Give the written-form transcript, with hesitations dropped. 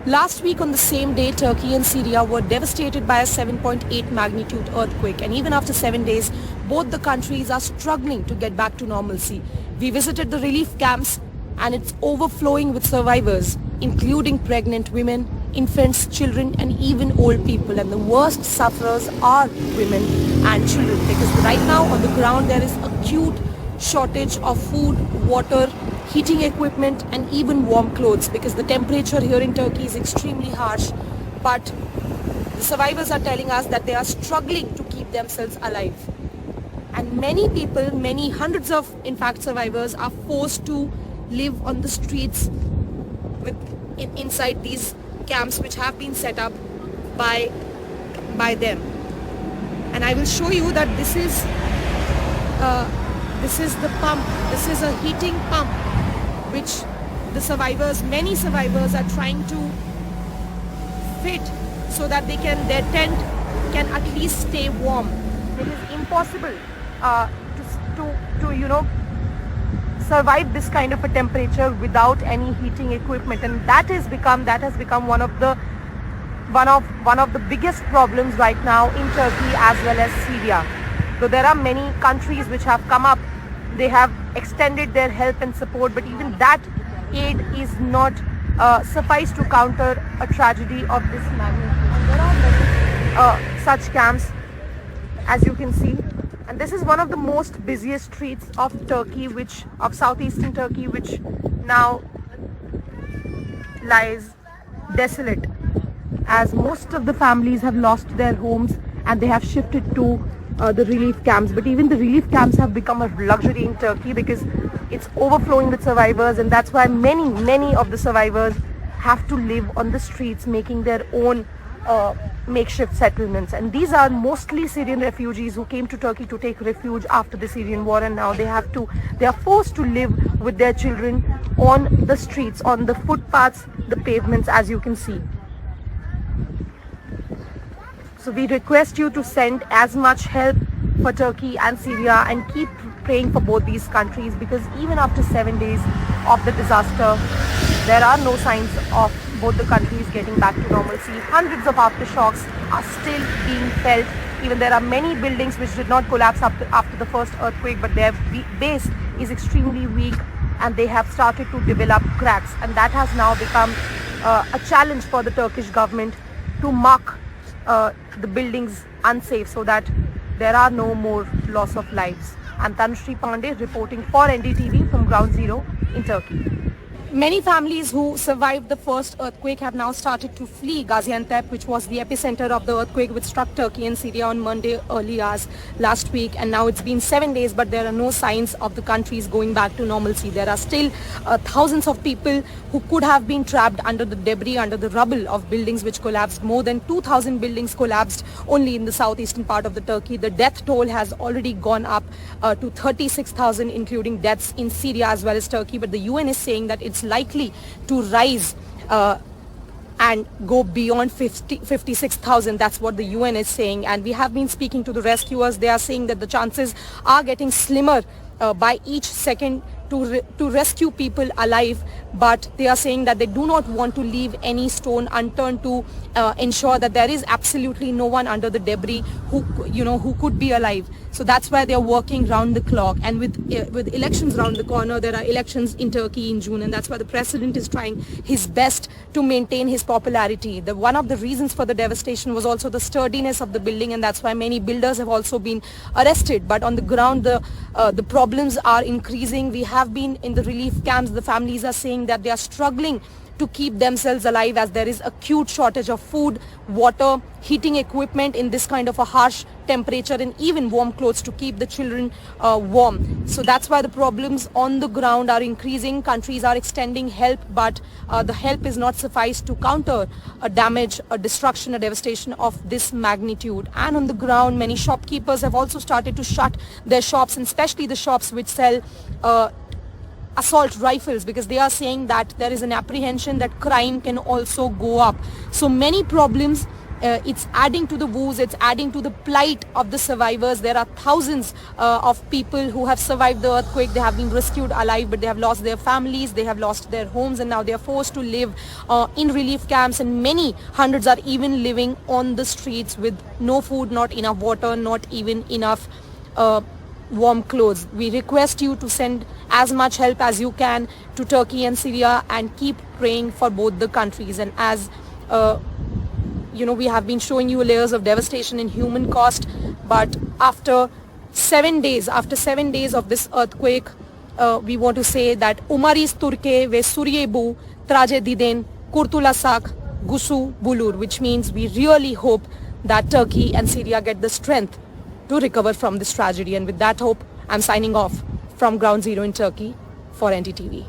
Last week on the same day, Turkey and Syria were devastated by a 7.8 magnitude earthquake, and even after 7 days, both the countries are struggling to get back to normalcy. We visited the relief camps and it's overflowing with survivors, including pregnant women, infants, children and even old people. And the worst sufferers are women and children, because right now on the ground there is acute shortage of food, water, heating equipment and even warm clothes, because the temperature here in Turkey is extremely harsh. But the survivors are telling us that they are struggling to keep themselves alive. And many people, many hundreds of in fact survivors are forced to live on the streets inside these camps which have been set up by them. And I will show you that this is the pump. This is a heating pump which the survivors, many survivors are trying to fit so that their tent can at least stay warm. It is impossible to survive this kind of a temperature without any heating equipment, and that has become one of the biggest problems right now in Turkey as well as Syria. So there are many countries which have come up, they have extended their help and support, but even that aid is not suffice to counter a tragedy of this magnitude. And there are many such camps, as you can see. And this is one of the most busiest streets of Turkey, of southeastern Turkey, which now lies desolate, as most of the families have lost their homes and they have shifted to the relief camps. But even the relief camps have become a luxury in Turkey because it's overflowing with survivors, and that's why many of the survivors have to live on the streets, making their own makeshift settlements. And these are mostly Syrian refugees who came to Turkey to take refuge after the Syrian war, and now they are forced to live with their children on the streets, on the footpaths, the pavements, as you can see. So we request you to send as much help for Turkey and Syria and keep praying for both these countries, because even after 7 days of the disaster, there are no signs of both the countries getting back to normalcy. Hundreds of aftershocks are still being felt. Even there are many buildings which did not collapse after the first earthquake, but their base is extremely weak and they have started to develop cracks. And that has now become a challenge for the Turkish government to mark the buildings unsafe so that there are no more loss of lives. I'm Tanushree Pandey reporting for NDTV from Ground Zero in Turkey. Many families who survived the first earthquake have now started to flee Gaziantep, which was the epicenter of the earthquake which struck Turkey and Syria on Monday early hours last week. And now it's been 7 days, but there are no signs of the countries going back to normalcy. There are still thousands of people who could have been trapped under the debris, under the rubble of buildings which collapsed. More than 2,000 buildings collapsed only in the southeastern part of the Turkey. The death toll has already gone up to 36,000, including deaths in Syria as well as Turkey. But the UN is saying that it's likely to rise and go beyond 56,000. That's what the UN is saying. And we have been speaking to the rescuers. They are saying that the chances are getting slimmer by each second to rescue people alive, but they are saying that they do not want to leave any stone unturned to ensure that there is absolutely no one under the debris who could be alive. So that's why they are working round the clock. And with elections round the corner, there are elections in Turkey in June, and that's why the president is trying his best to maintain his popularity. One of the reasons for the devastation was also the sturdiness of the building, and that's why many builders have also been arrested. But on the ground, the problems are increasing. We have been in the relief camps. The families are saying that they are struggling to keep themselves alive, as there is acute shortage of food, water, heating equipment in this kind of a harsh temperature, and even warm clothes to keep the children warm. So that's why the problems on the ground are increasing. Countries are extending help, but the help is not suffice to counter a damage, a destruction, a devastation of this magnitude. And on the ground, many shopkeepers have also started to shut their shops, and especially the shops which sell assault rifles, because they are saying that there is an apprehension that crime can also go up. So many problems it's adding to the woes, it's adding to the plight of the survivors. There are thousands of people who have survived the earthquake. They have been rescued alive, but they have lost their families, they have lost their homes, and now they are forced to live in relief camps, and many hundreds are even living on the streets with no food, not enough water, not even enough warm clothes. We request you to send as much help as you can to Turkey and Syria, and keep praying for both the countries. And as we have been showing you layers of devastation in human cost, but after 7 days of this earthquake, we want to say that Umaris Turke ve Suryebu Trajediden Kurtulasak Gusu Bulur, which means we really hope that Turkey and Syria get the strength to recover from this tragedy. And with that hope, I'm signing off from Ground Zero in Turkey for NDTV.